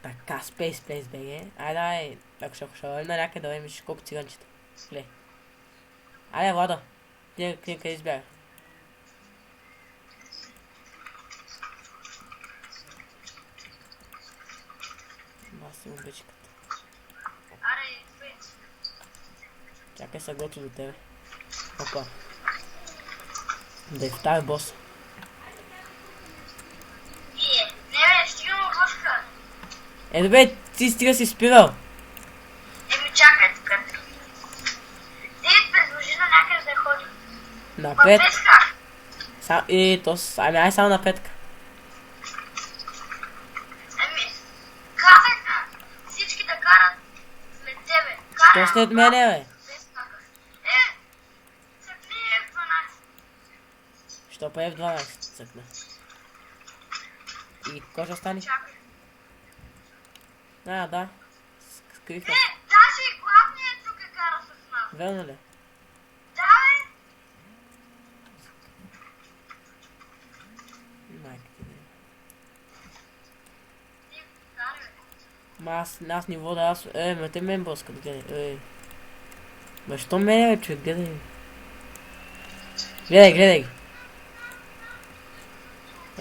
Така, Space BG. Айде, ако ще вървим на някъде да виж колко циганчета. Глей. Айде, Влада. Ти къде избяга? Аз си обичката. Чакай са готови до тебе. Опа. Да и в тази боса. Добре, ти стига си спирал. Чакай тук. Ти предложи на някъде да ходи. Напред. Без как? Ай само напред. Казах всички да карат след тебе. Що след мене, бе? Без как. Цъкни F12. Що па F12 цъкна? И кой ще остане? Чакай. Да. Скрихна. Даже и главният тук кара с нас. Верно ли? Да, бе. Майка ти бе. Ти карай, бе. Аз не вода, ме те мен блъскат, гледай, Ма що мене, бе, човек, гледай. Гледай ги.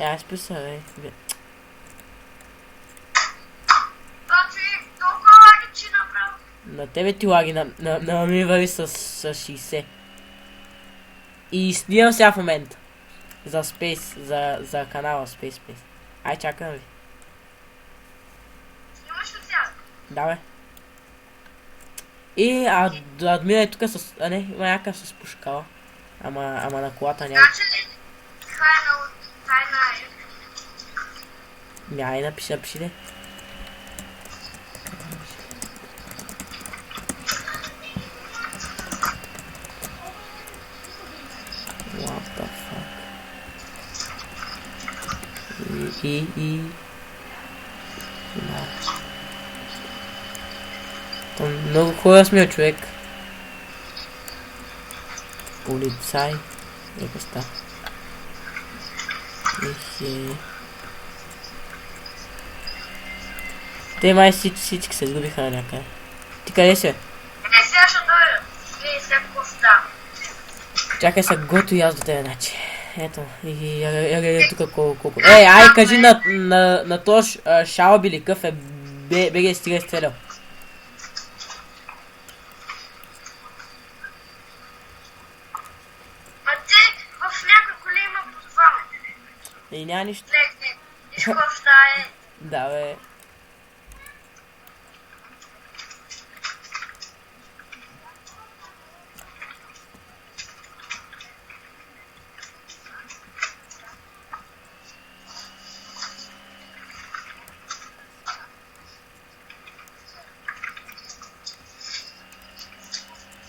Аз писа, бе. Толкова лаги, че направо. На тебе ти лаги, на ми върви с 60. И снимам сега в момента. За Space, за канала Space. Ай, чакам ви. Снимаш ли сега? Да, бе. И админа е тук с... А не, има някакъв с пушкала. Ама на колата няма. Значи ли тайна Ай, напиши, де. What the fuck? Да. Там много хора сме, човек. Полицай. Нека ста. Те май всички се сгубиха на някъде. Ти къде си? сега ще дойда. Вие всяко става. Чакай са гото и аз до тебе, значи. Ето, и тук колко. Ай, кажи на тош шалби ли къв е БГ стига изстрелял. А те в някои коли има по двама. И няма нищо. Лек, виж какво става е. Да, бе.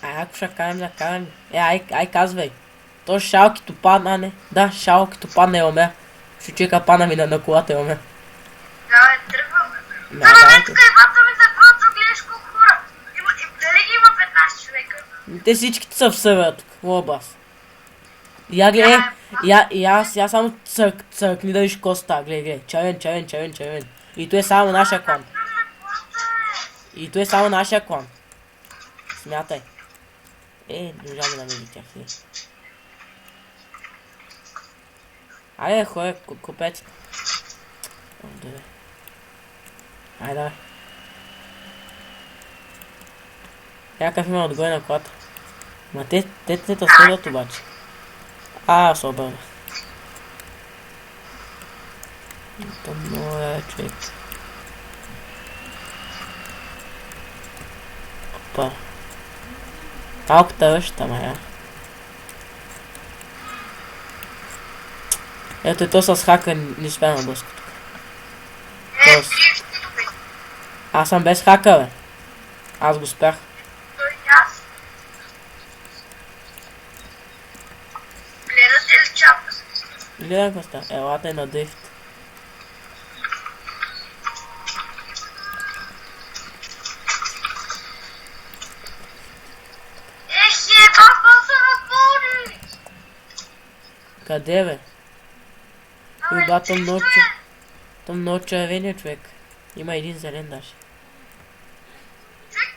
Ако ще карам. Ай, казвай. То шалкито падна, не? Да, шалкито падна и умер. Ще чека пана ми на колата и умер. Да, тръгваме. Да, На мен тук е бата ми за просто гледаш колко хора. Дали ги има 15 човека? Те всичките са в сървъра тук. Лобас. Я гледай. Я само църкни да виж какво става. Гледай. Червен. И то е само нашия клан. Смятай. Държа да намери тях. Айде, хора, купете. Айде. Някакъв има отгоре на колата. Ма те следват обаче. Се обърна. Много човек. Опа. Малката ръща, мая. Ето и то с хака не успя на блъска тук. Аз съм без хака, бе. Аз го спях. Гледате ли чапа? Гледах го ста. Елата е на дрифт. Къде, бе? Еба, там много червения човек. Има един зелен даже. Човек,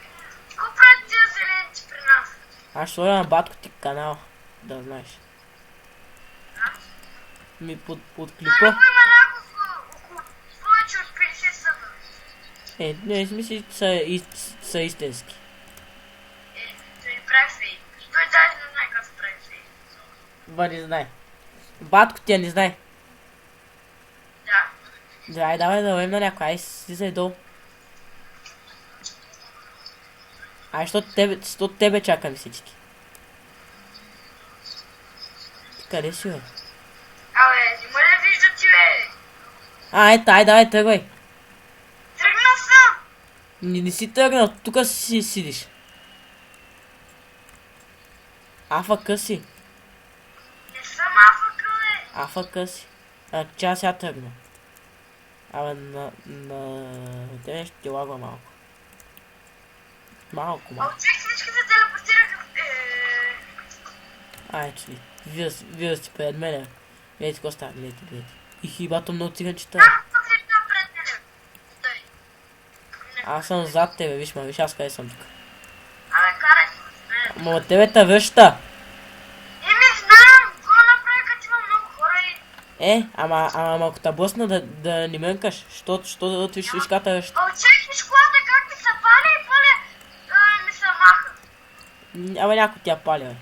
какво правят тия зеленци при нас? Аз ще сложа на батко ти канал, да знаеш. А? Ми под Той клипа. има няколко, повече от 50 съда. Не, смисли, са истински. Той не прави фейк. Той даже не знае как се прави фейк. Ба, не знае. Батко ти не знае. Да. Давай да ловим на някой, ай слизай долу. Ай, защото тебе чакаме всички. Ти къде си, бе? Абе, не ме ли вижда ти, бе? Ай, давай, тръгвай. Тръгнал съм. Не си тръгнал, тук си сидиш. Афъка си. Не съм афъка, бе. Афъка си. Ча сега тръгна. Абе, тебе ще ти лагва малко. Малко. А от човек всички се телепортираха. Ай, чули. Вие сте пред мене. Гледайте какво става, гледайте. И хибато много циганчета. Аз съм пред мене. Стой. Аз съм зад тебе, виж аз къде съм тук. Абе, карай се. Ама от тебе те връща. Не знам. Какво направи, като има много хора и... Ама ако те блъсна да не мънкаш, що да отвиш вишката връща. А от човек виж колата как ми се пали и пале ми се маха. Абе някой тя пали, бе.